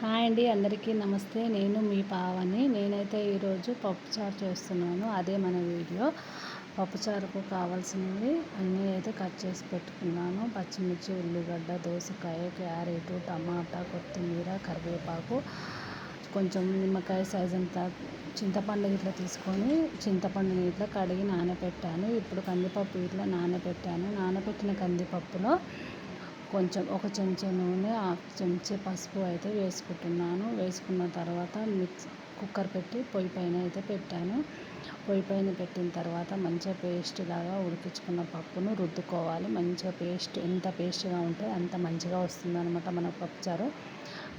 Hi అండి, అందరికీ నమస్తే. నేను మీ పావని. నేనైతే ఈరోజు పప్పుచారు చేస్తున్నాను. అదే మన వీడియో. పప్పుచారుకు కావాల్సినవి అన్నీ అయితే కట్ చేసి పెట్టుకున్నాను. పచ్చిమిర్చి, ఉల్లిగడ్డ, దోసకాయ, క్యారెట్, టమాటా, కొత్తిమీర, కరివేపాకు, కొంచెం నిమ్మకాయ సైజ్ అంత చింతపండు ఇట్లా తీసుకొని చింతపండుని ఇట్లా కడిగి నానబెట్టాను. ఇప్పుడు కందిపప్పు ఇట్లా నానబెట్టాను. నానబెట్టిన కందిపప్పులో కొంచెం ఒక చెంచా నూనె, హాఫ్ చెంచా పసుపు అయితే వేసుకుంటున్నాను. వేసుకున్న తర్వాత కుక్కర్ పెట్టి పొయ్యి పైన అయితే పెట్టాను. పొయ్యి పైన పెట్టిన తర్వాత మంచిగా పేస్ట్ లాగా ఉడికించుకున్న పప్పును రుద్దుకోవాలి. మంచిగా పేస్ట్ ఎంత పేస్ట్గా ఉంటే అంత మంచిగా వస్తుంది అనమాట మన పప్పుచారు.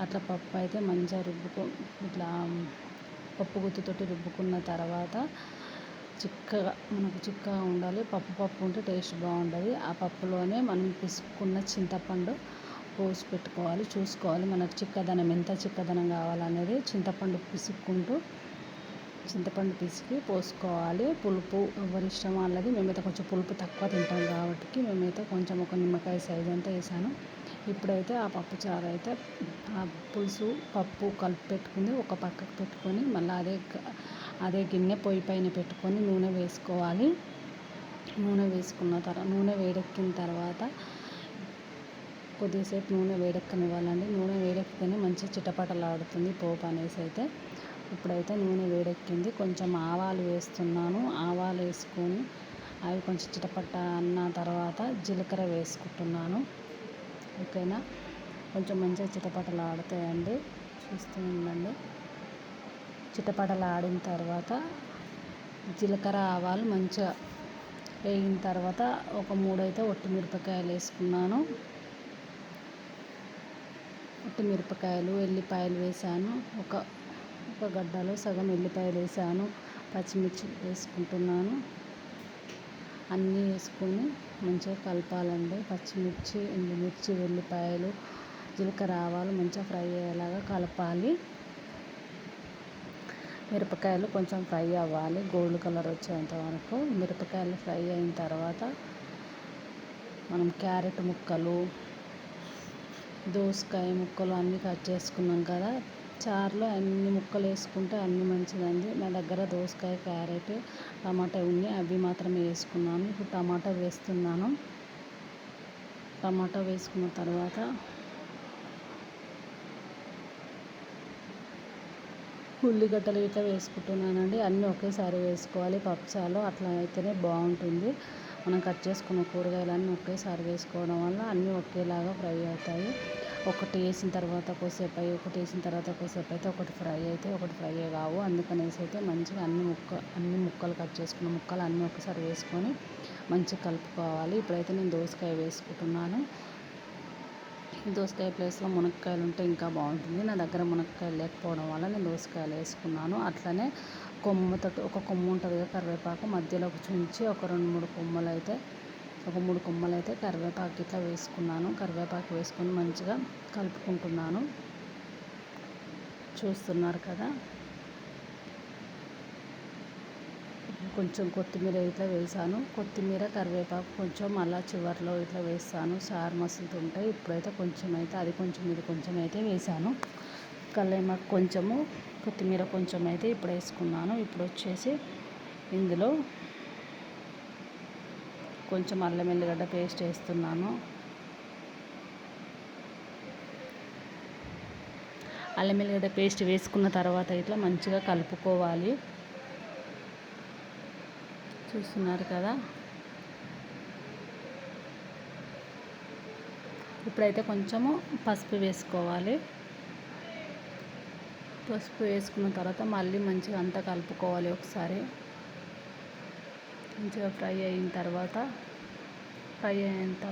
అట్లా పప్పు అయితే మంచిగా ఇట్లా పప్పు గుత్తుతోటి రుబ్బుకున్న తర్వాత మనకు చిక్కగా ఉండాలి. పప్పు ఉంటే టేస్ట్ బాగుంటుంది. ఆ పప్పులోనే మనం పిసుక్కున్న చింతపండు పోసి పెట్టుకోవాలి. చూసుకోవాలి మనకు చిక్కదనం ఎంత చిక్కదనం కావాలనేది చింతపండు పిసికి పోసుకోవాలి. పులుపు ఎవరి ఇష్టం వాళ్ళది. మేమైతే కొంచెం పులుపు తక్కువ తింటాం కాబట్టి మేమైతే కొంచెం ఒక నిమ్మకాయ సైజ్ అంతా వేసాను. ఇప్పుడైతే ఆ పప్పు చారు అయితే ఆ పులుసు పప్పు కలిపి పెట్టుకుంది ఒక పక్కకు పెట్టుకొని మళ్ళీ అదే గిన్నె పొయ్యి పైన పెట్టుకొని నూనె వేసుకోవాలి. నూనె వేడెక్కిన తర్వాత కొద్దిసేపు నూనె వేడెక్కనివ్వాలండి. నూనె వేడెక్కితేనే మంచి చిటపటలాడుతుంది పోపు అనేసి అయితే. ఇప్పుడైతే నూనె వేడెక్కింది. కొంచెం ఆవాలు వేస్తున్నాను. ఆవాలు వేసుకొని అవి కొంచెం చిటపట అన్న తర్వాత జీలకర్ర వేసుకుంటున్నాను. ఓకేనా, కొంచెం మంచిగా చిటపటలాడుతాయండి. చూస్తూ ఉండండి. చిటపటలాడిన తర్వాత జీలకర్ర ఆవాలు మంచిగా వేగిన తర్వాత ఒక 3 అయితే ఒట్టిమిరపకాయలు వేసుకున్నాను. ఒట్టిమిరపకాయలు, ఎల్లిపాయలు వేసాను. ఒక గడ్డలో సగం ఎల్లిపాయలు వేసాను. పచ్చిమిర్చి వేసుకుంటున్నాను. అన్నీ వేసుకొని మంచిగా కలపాలండి. పచ్చిమిర్చి, ఎండుమిర్చి, వెల్లిపాయలు, జీలకర్ర ఆవాలు మంచిగా ఫ్రై అయ్యేలాగా కలపాలి. మిరపకాయలు కొంచెం ఫ్రై అవ్వాలి, గోల్డ్ కలర్ వచ్చేంత వరకు. మిరపకాయలు ఫ్రై అయిన తర్వాత మనం క్యారెట్ ముక్కలు, దోసకాయ ముక్కలు అన్నీ కట్ చేసుకున్నాం కదా. చారులో అన్ని ముక్కలు వేసుకుంటే అన్ని మంచిదండి. నా దగ్గర దోసకాయ, క్యారెట్, టమాటా ఉన్నాయి. అవి మాత్రమే వేసుకున్నాను. ఇప్పుడు టమాటా వేస్తున్నాను. టమాటా వేసుకున్న తర్వాత ఉల్లిగడ్డలు ఇట్లా వేసుకుంటున్నానండి. అన్నీ ఒకేసారి వేసుకోవాలి పప్పుచారులో. అట్లా అయితేనే బాగుంటుంది. మనం కట్ చేసుకున్న కూరగాయలన్నీ ఒకేసారి వేసుకోవడం వల్ల అన్నీ ఒకేలాగా ఫ్రై అవుతాయి. ఒకటి వేసిన తర్వాత కొద్దిసేపు అయితే ఒకటి ఫ్రై అయితే ఒకటి ఫ్రై కావు. అందుకనేసి అయితే మంచిగా అన్ని ముక్కలు కట్ చేసుకున్న ముక్కలు అన్నీ ఒకసారి వేసుకొని మంచిగా కలుపుకోవాలి. ఇప్పుడైతే నేను దోసకాయ వేసుకుంటున్నాను. దోసకాయ ప్లేస్లో మునక్కాయలు ఉంటే ఇంకా బాగుంటుంది. నా దగ్గర మునక్కాయలు లేకపోవడం వల్ల నేను దోసకాయలు వేసుకున్నాను. అట్లనే ఒక కొమ్ము ఉంటుంది కదా కరివేపాకు, మధ్యలోకి చుంచి ఒక 3 కొమ్మలు అయితే కరివేపాకు ఇట్లా వేసుకున్నాను. కరివేపాకు వేసుకొని మంచిగా కలుపుకుంటున్నాను. చూస్తున్నారు కదా. కొంచెం కొత్తిమీర ఇట్లా వేసాను. కొత్తిమీర, కరివేపాకు కొంచెం అలా చివర్లో ఇట్లా వేస్తాను. చారు మసులుతుంటాయి. ఇప్పుడైతే అది కొంచెం ఇది కొంచెం అయితే వేసాను. కల్లేమాకు కొంచెము, కొత్తిమీర కొంచెం అయితే ఇప్పుడు వేసుకున్నాను. ఇప్పుడు వచ్చేసి ఇందులో కొంచెం అల్లం ఎల్లిగడ్డ పేస్ట్ వేస్తున్నాను. అల్లం ఎల్లిగడ్డ పేస్ట్ వేసుకున్న తర్వాత ఇట్లా మంచిగా కలుపుకోవాలి. చూస్తున్నారు కదా. ఇప్పుడైతే కొంచెము పసుపు వేసుకోవాలి. పసుపు వేసుకున్న తర్వాత మళ్ళీ మంచిగా అంతా కలుపుకోవాలి. ఒకసారి మంచిగా ఫ్రై అయ్యేంత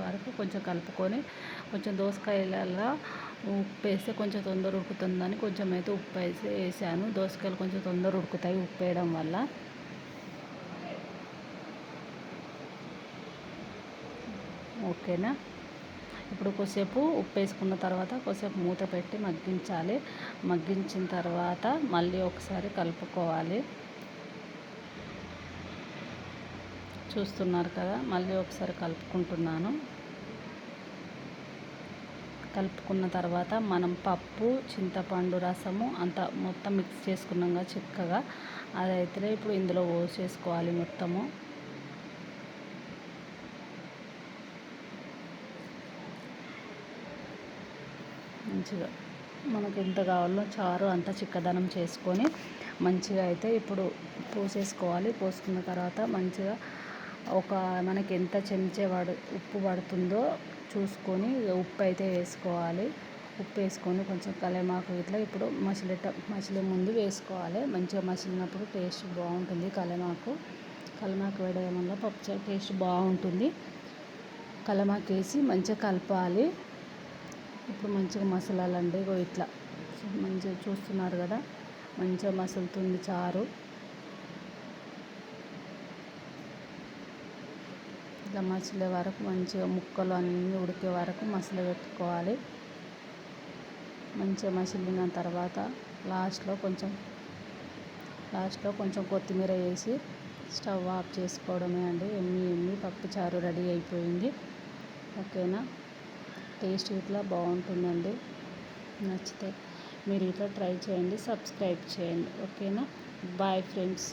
వరకు కొంచెం కలుపుకొని, కొంచెం దోసకాయలలో ఉప్పు వేస్తే కొంచెం తొందర ఉడుకుతుందని కొంచెం అయితే ఉప్పు వేసాను. దోసకాయలు కొంచెం తొందర ఉడుకుతాయి ఉప్పు వేయడం వల్ల. ఓకేనా. ఇప్పుడు కొద్దిసేపు ఉప్పు వేసుకున్న తర్వాత కొద్దిసేపు మూత పెట్టి మగ్గించాలి. మగ్గించిన తర్వాత మళ్ళీ ఒకసారి కలుపుకోవాలి. చూస్తున్నారు కదా. మళ్ళీ ఒకసారి కలుపుకుంటున్నాను. కలుపుకున్న తర్వాత మనం పప్పు, చింతపండు రసము అంతా మొత్తం మిక్స్ చేసుకున్నాక చిక్కగా అదైతే ఇప్పుడు ఇందులో పోసేసుకోవాలి మొత్తము. మంచిగా మనకు ఎంత కావాలో చారు అంత చిక్కదనం చేసుకొని మంచిగా అయితే ఇప్పుడు పోసేసుకోవాలి. పోసుకున్న తర్వాత మంచిగా మనకి ఎంత చెంచా ఉప్పు పడుతుందో చూసుకొని ఉప్పు అయితే వేసుకోవాలి. ఉప్పు వేసుకొని కొంచెం కల్యామాకు ఇట్లా ఇప్పుడు మసిలే ముందు వేసుకోవాలి. మంచిగా మసిలినప్పుడు టేస్ట్ బాగుంటుంది. కల్యామాకు వేయడం వల్ల పప్పుచారు టేస్ట్ బాగుంటుంది. కల్యామాకు వేసి మంచిగా కలపాలి. ఇప్పుడు మంచిగా మసలాలండి. ఇట్లా మంచిగా చూస్తున్నారు కదా, మంచిగా మసులుతుంది చారు. ఇట్లా మసిలే వరకు మంచిగా ముక్కలు అన్నీ ఉడికే వరకు పెట్టుకోవాలి. మంచిగా మసిలిన తర్వాత లాస్ట్లో కొంచెం కొత్తిమీర వేసి స్టవ్ ఆఫ్ చేసుకోవడమే అండి. ఎమ్మి పప్పుచారు రెడీ అయిపోయింది. ఓకేనా, టేస్ట్ ఇట్లా బాగుంటుందండి. నచ్చితే మీరు ఇట్లా ట్రై చేయండి, సబ్స్క్రైబ్ చేయండి. ఓకేనా, బాయ్ ఫ్రెండ్స్.